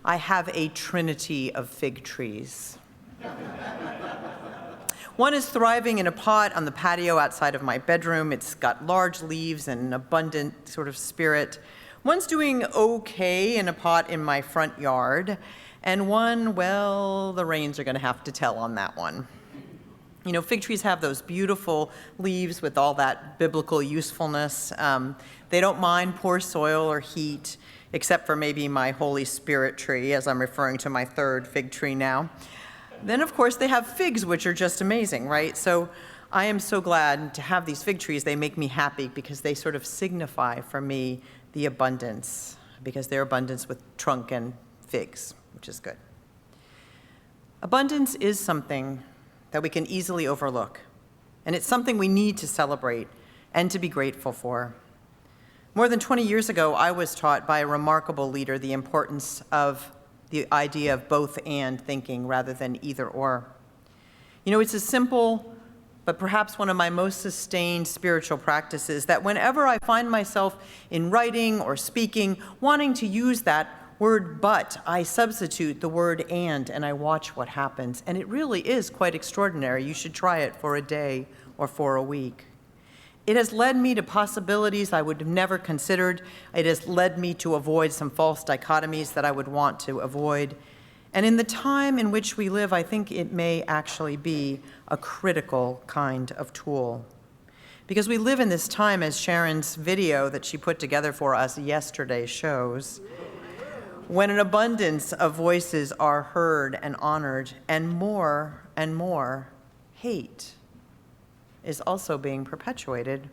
I have a trinity of fig trees. One is thriving in a pot on the patio outside of my bedroom. It's got large leaves and an abundant sort of spirit. One's doing okay in a pot in my front yard. And one, well, the rains are going to have to tell on that one. You know, fig trees have those beautiful leaves with all that biblical usefulness. They don't mind poor soil or heat, except for maybe my Holy Spirit tree, as I'm referring to my third fig tree now. Then, of course, they have figs, which are just amazing, right? So I am so glad to have these fig trees. They make me happy because they sort of signify for me the abundance, because they're abundance with trunk and figs, which is good. Abundance is something that we can easily overlook, and it's something we need to celebrate and to be grateful for. More than 20 years ago, I was taught by a remarkable leader the importance of the idea of both and thinking rather than either or. You know, it's a simple, but perhaps one of my most sustained spiritual practices that whenever I find myself in writing or speaking, wanting to use that word but, I substitute the word and I watch what happens. And it really is quite extraordinary. You should try it for a day or for a week. It has led me to possibilities I would have never considered. It has led me to avoid some false dichotomies that I would want to avoid. And in the time in which we live, I think it may actually be a critical kind of tool. Because we live in this time, as Sharon's video that she put together for us yesterday shows, when an abundance of voices are heard and honored, and more hate is also being perpetuated.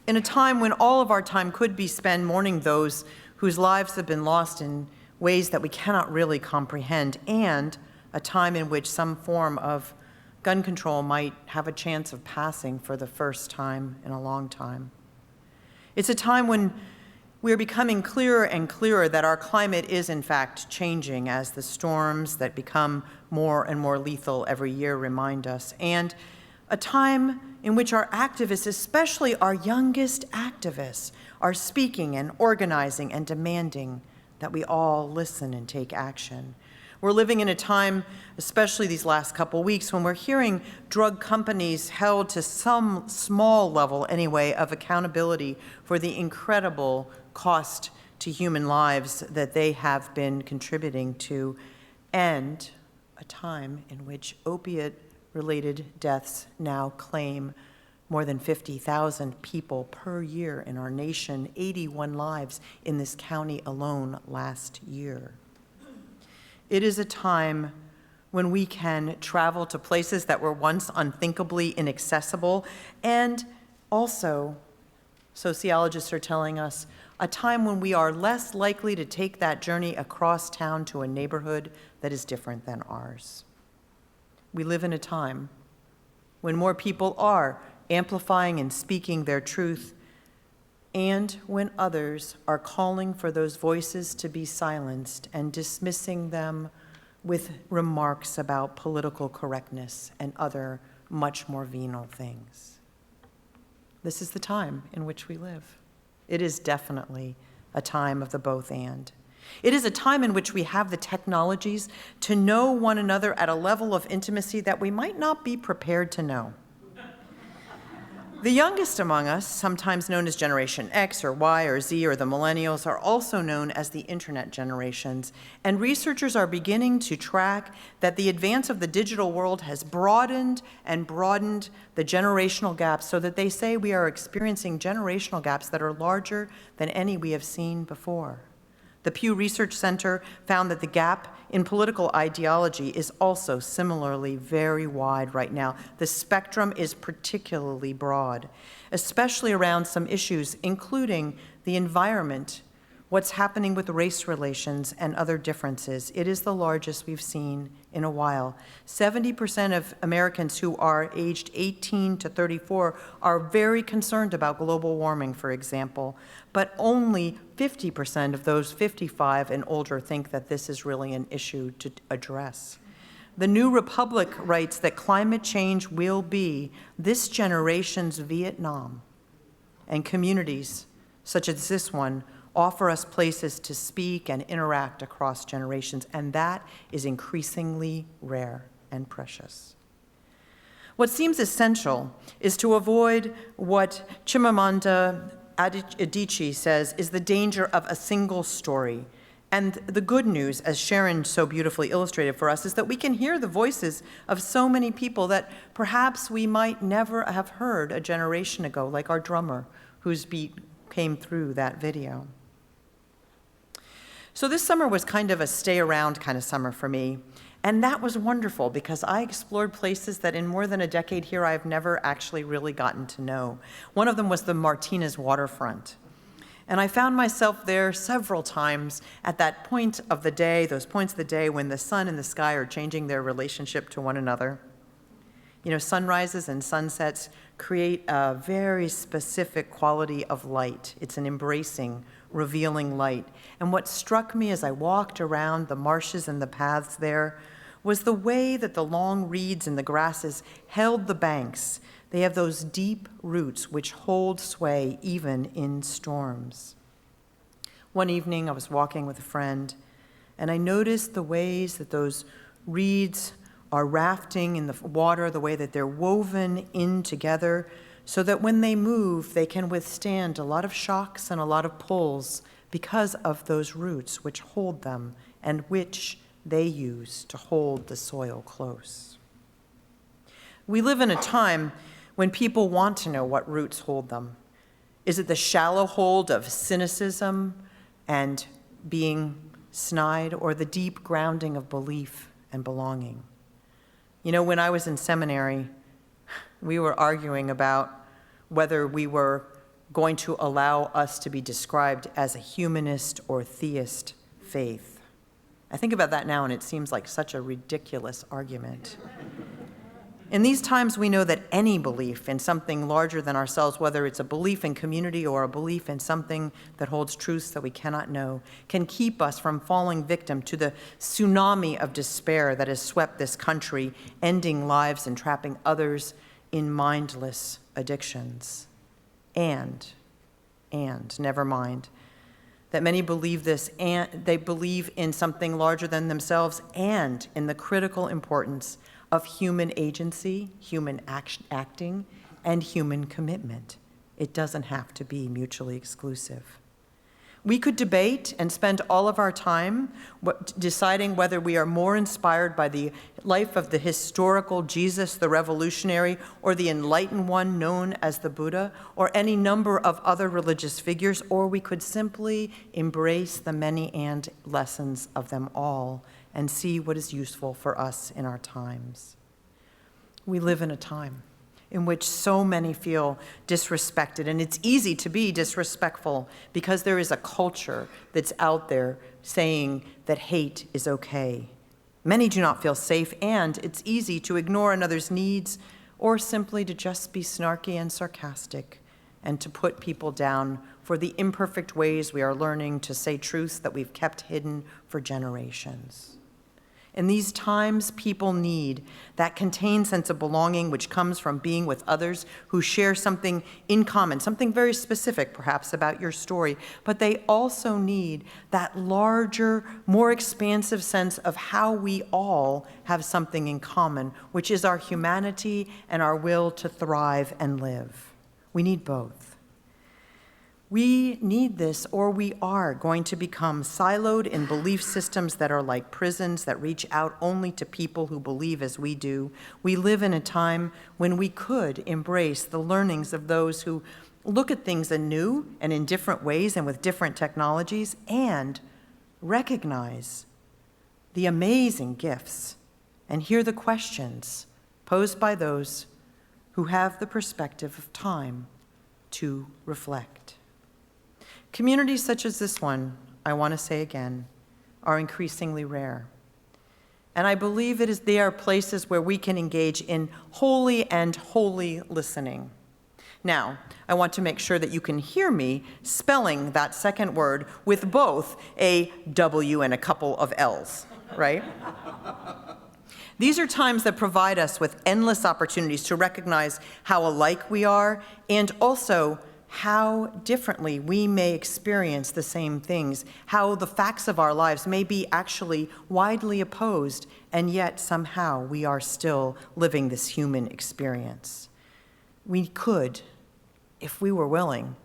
In a time when all of our time could be spent mourning those whose lives have been lost in ways that we cannot really comprehend, and a time in which some form of gun control might have a chance of passing for the first time in a long time. It's a time when we are becoming clearer and clearer that our climate is in fact changing as the storms that become more and more lethal every year remind us, and a time in which our activists, especially our youngest activists, are speaking and organizing and demanding that we all listen and take action. We're living in a time, especially these last couple weeks, when we're hearing drug companies held to some small level anyway of accountability for the incredible cost to human lives that they have been contributing to, and a time in which opiate-related deaths now claim more than 50,000 people per year in our nation, 81 lives in this county alone last year. It is a time when we can travel to places that were once unthinkably inaccessible, and also, sociologists are telling us, a time when we are less likely to take that journey across town to a neighborhood that is different than ours. We live in a time when more people are amplifying and speaking their truth, and when others are calling for those voices to be silenced and dismissing them with remarks about political correctness and other much more venal things. This is the time in which we live. It is definitely a time of the both and. It is a time in which we have the technologies to know one another at a level of intimacy that we might not be prepared to know. The youngest among us, sometimes known as Generation X or Y or Z or the millennials, are also known as the internet generations, and researchers are beginning to track that the advance of the digital world has broadened and broadened the generational gaps, so that they say we are experiencing generational gaps that are larger than any we have seen before. The Pew Research Center found that the gap in political ideology is also similarly very wide right now. The spectrum is particularly broad, especially around some issues, including the environment, what's happening with race relations and other differences. It is the largest we've seen in a while. 70% of Americans who are aged 18 to 34 are very concerned about global warming, for example, but only 50% of those 55 and older think that this is really an issue to address. The New Republic writes that climate change will be this generation's Vietnam, and communities such as this one offer us places to speak and interact across generations, and that is increasingly rare and precious. What seems essential is to avoid what Chimamanda Adichie says is the danger of a single story. And the good news, as Sharon so beautifully illustrated for us, is that we can hear the voices of so many people that perhaps we might never have heard a generation ago, like our drummer, whose beat came through that video. So this summer was kind of a stay around kind of summer for me. And that was wonderful because I explored places that in more than a decade here I've never actually really gotten to know. One of them was the Martinez waterfront. And I found myself there several times at that point of the day, those points of the day when the sun and the sky are changing their relationship to one another. You know, sunrises and sunsets create a very specific quality of light. It's an embracing, revealing light. And what struck me as I walked around the marshes and the paths there was the way that the long reeds and the grasses held the banks. They have those deep roots which hold sway even in storms. One evening I was walking with a friend, and I noticed the ways that those reeds are rafting in the water, the way that they're woven in together, so that when they move, they can withstand a lot of shocks and a lot of pulls because of those roots which hold them and which they use to hold the soil close. We live in a time when people want to know what roots hold them. Is it the shallow hold of cynicism and being snide, or the deep grounding of belief and belonging? You know, when I was in seminary, we were arguing about whether we were going to allow us to be described as a humanist or theist faith. I think about that now, and it seems like such a ridiculous argument. In these times, we know that any belief in something larger than ourselves, whether it's a belief in community or a belief in something that holds truths that we cannot know, can keep us from falling victim to the tsunami of despair that has swept this country, ending lives and trapping others in mindless addictions. And never mind, that many believe this, and they believe in something larger than themselves and in the critical importance of human agency, human acting, and human commitment. It doesn't have to be mutually exclusive. We could debate and spend all of our time deciding whether we are more inspired by the life of the historical Jesus, the revolutionary, or the enlightened one known as the Buddha, or any number of other religious figures, or we could simply embrace the many and lessons of them all and see what is useful for us in our times. We live in a time in which so many feel disrespected, and it's easy to be disrespectful because there is a culture that's out there saying that hate is okay. Many do not feel safe, and it's easy to ignore another's needs or simply to just be snarky and sarcastic and to put people down for the imperfect ways we are learning to say truths that we've kept hidden for generations. In these times, people need that contained sense of belonging which comes from being with others who share something in common, something very specific perhaps about your story, but they also need that larger, more expansive sense of how we all have something in common, which is our humanity and our will to thrive and live. We need both. We need this, or we are going to become siloed in belief systems that are like prisons that reach out only to people who believe as we do. We live in a time when we could embrace the learnings of those who look at things anew and in different ways and with different technologies, and recognize the amazing gifts and hear the questions posed by those who have the perspective of time to reflect. Communities such as this one, I want to say again, are increasingly rare. And I believe they are places where we can engage in holy and holy listening. Now, I want to make sure that you can hear me spelling that second word with both a W and a couple of L's, right? These are times that provide us with endless opportunities to recognize how alike we are and also how differently we may experience the same things, how the facts of our lives may be actually widely opposed, and yet somehow we are still living this human experience. We could, if we were willing,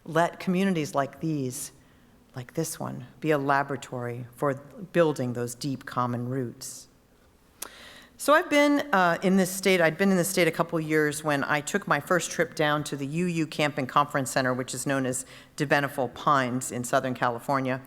let communities like these, like this one, be a laboratory for building those deep common roots. So I've been in this state. I'd been in this state a couple years when I took my first trip down to the UU Camp and Conference Center, which is known as Debeneful Pines in Southern California.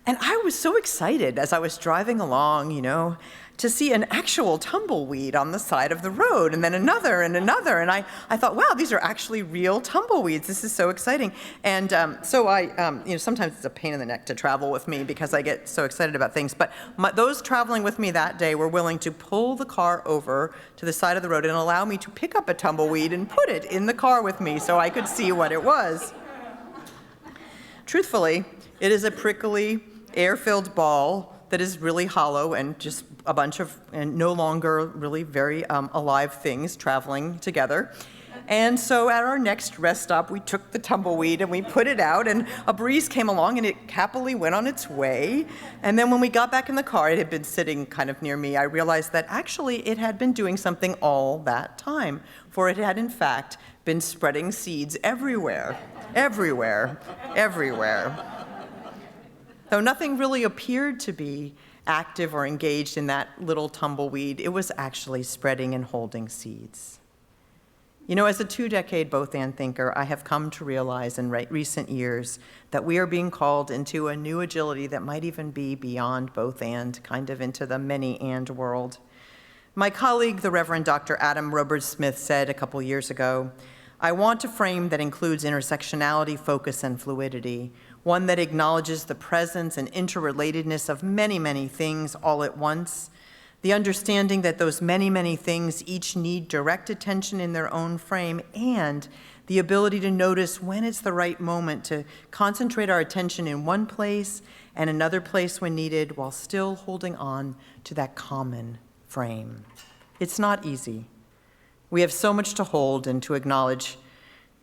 And I was so excited as I was driving along, to see an actual tumbleweed on the side of the road, and then another and another. And I thought, wow, these are actually real tumbleweeds. This is so exciting. And so I, sometimes it's a pain in the neck to travel with me because I get so excited about things. But those traveling with me that day were willing to pull the car over to the side of the road and allow me to pick up a tumbleweed and put it in the car with me so I could see what it was. Truthfully, it is a prickly, air-filled ball that is really hollow and just a bunch of, and no longer really very alive things traveling together. And so at our next rest stop, we took the tumbleweed and we put it out, and a breeze came along and it happily went on its way. And then when we got back in the car, it had been sitting kind of near me. I realized that actually it had been doing something all that time, for it had in fact been spreading seeds everywhere, everywhere, everywhere. Though nothing really appeared to be active or engaged in that little tumbleweed, it was actually spreading and holding seeds. As a 2-decade both-and thinker, I have come to realize in recent years that we are being called into a new agility that might even be beyond both-and, kind of into the many-and world. My colleague, the Reverend Dr. Adam Roberts-Smith, said a couple years ago, "I want a frame that includes intersectionality, focus, and fluidity, one that acknowledges the presence and interrelatedness of many, many things all at once, the understanding that those many, many things each need direct attention in their own frame, and the ability to notice when it's the right moment to concentrate our attention in one place and another place when needed while still holding on to that common frame." It's not easy. We have so much to hold and to acknowledge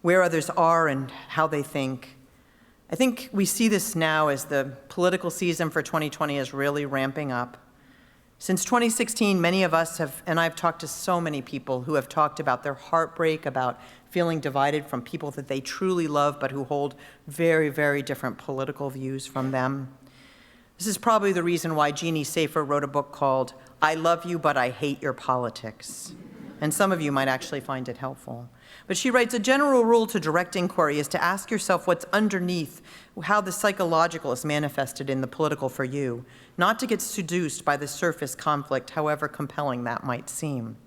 where others are and how they think. I think we see this now as the political season for 2020 is really ramping up. Since 2016, many of us have, and I've talked to so many people who have talked about their heartbreak, about feeling divided from people that they truly love but who hold very, very different political views from them. This is probably the reason why Jeannie Safer wrote a book called "I Love You, But I Hate Your Politics." And some of you might actually find it helpful. But she writes, "A general rule to direct inquiry is to ask yourself what's underneath, how the psychological is manifested in the political for you, not to get seduced by the surface conflict, however compelling that might seem."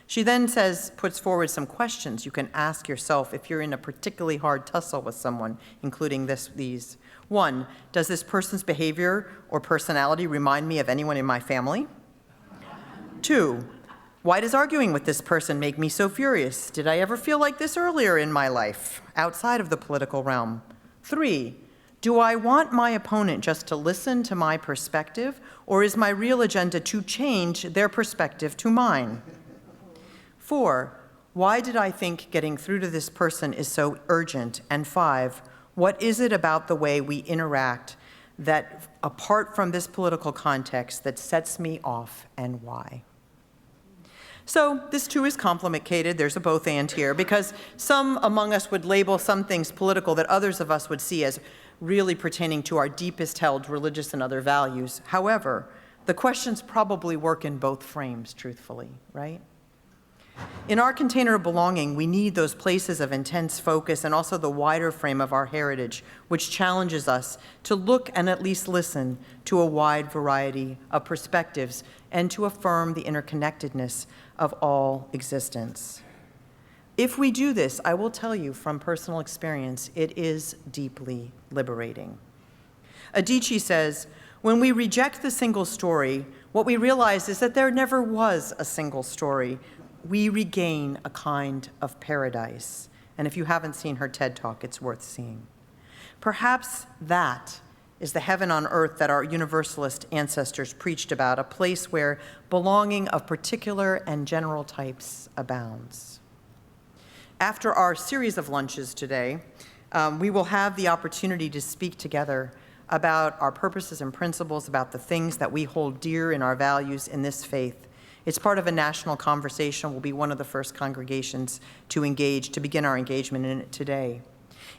She then puts forward some questions you can ask yourself if you're in a particularly hard tussle with someone, including these. 1, does this person's behavior or personality remind me of anyone in my family? 2, why does arguing with this person make me so furious? Did I ever feel like this earlier in my life, outside of the political realm? 3, do I want my opponent just to listen to my perspective, or is my real agenda to change their perspective to mine? 4, why did I think getting through to this person is so urgent? And 5, what is it about the way we interact that, apart from this political context, that sets me off, and why? So this too is complicated. There's a both and here, because some among us would label some things political that others of us would see as really pertaining to our deepest held religious and other values. However, the questions probably work in both frames, truthfully, right? In our container of belonging, we need those places of intense focus and also the wider frame of our heritage, which challenges us to look and at least listen to a wide variety of perspectives and to affirm the interconnectedness of all existence. If we do this, I will tell you from personal experience, it is deeply liberating. Adichie says, when we reject the single story, what we realize is that there never was a single story. We regain a kind of paradise. And if you haven't seen her TED Talk, it's worth seeing. Perhaps that is the heaven on earth that our Universalist ancestors preached about, a place where belonging of particular and general types abounds. After our series of lunches today, we will have the opportunity to speak together about our purposes and principles, about the things that we hold dear in our values in this faith. It's part of a national conversation. We'll be one of the first congregations to begin our engagement in it today.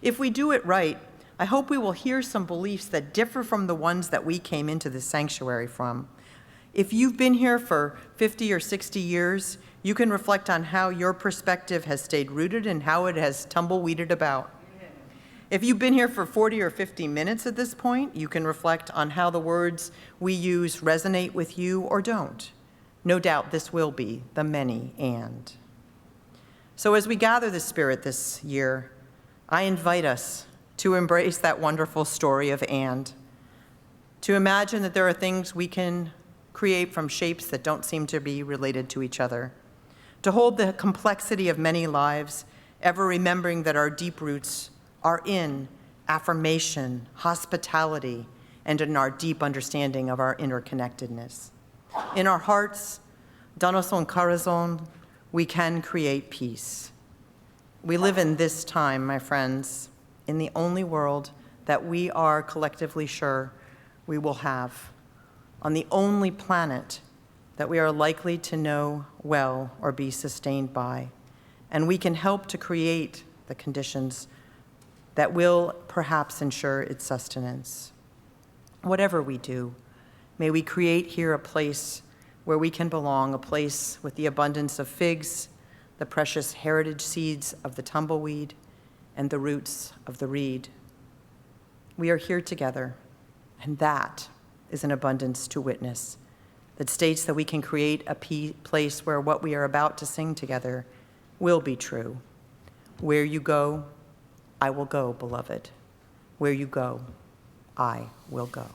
If we do it right, I hope we will hear some beliefs that differ from the ones that we came into this sanctuary from. If you've been here for 50 or 60 years, you can reflect on how your perspective has stayed rooted and how it has tumbleweeded about. If you've been here for 40 or 50 minutes at this point, you can reflect on how the words we use resonate with you or don't. No doubt this will be the many and. So as we gather the Spirit this year, I invite us to embrace that wonderful story of and, to imagine that there are things we can create from shapes that don't seem to be related to each other, to hold the complexity of many lives, ever remembering that our deep roots are in affirmation, hospitality, and in our deep understanding of our interconnectedness. In our hearts, dans son corazón, we can create peace. We live in this time, my friends, in the only world that we are collectively sure we will have, on the only planet that we are likely to know well or be sustained by. And we can help to create the conditions that will perhaps ensure its sustenance. Whatever we do, may we create here a place where we can belong, a place with the abundance of figs, the precious heritage seeds of the tumbleweed, and the roots of the reed. We are here together, and that is an abundance to witness that states that we can create a place where what we are about to sing together will be true. Where you go, I will go, beloved. Where you go, I will go.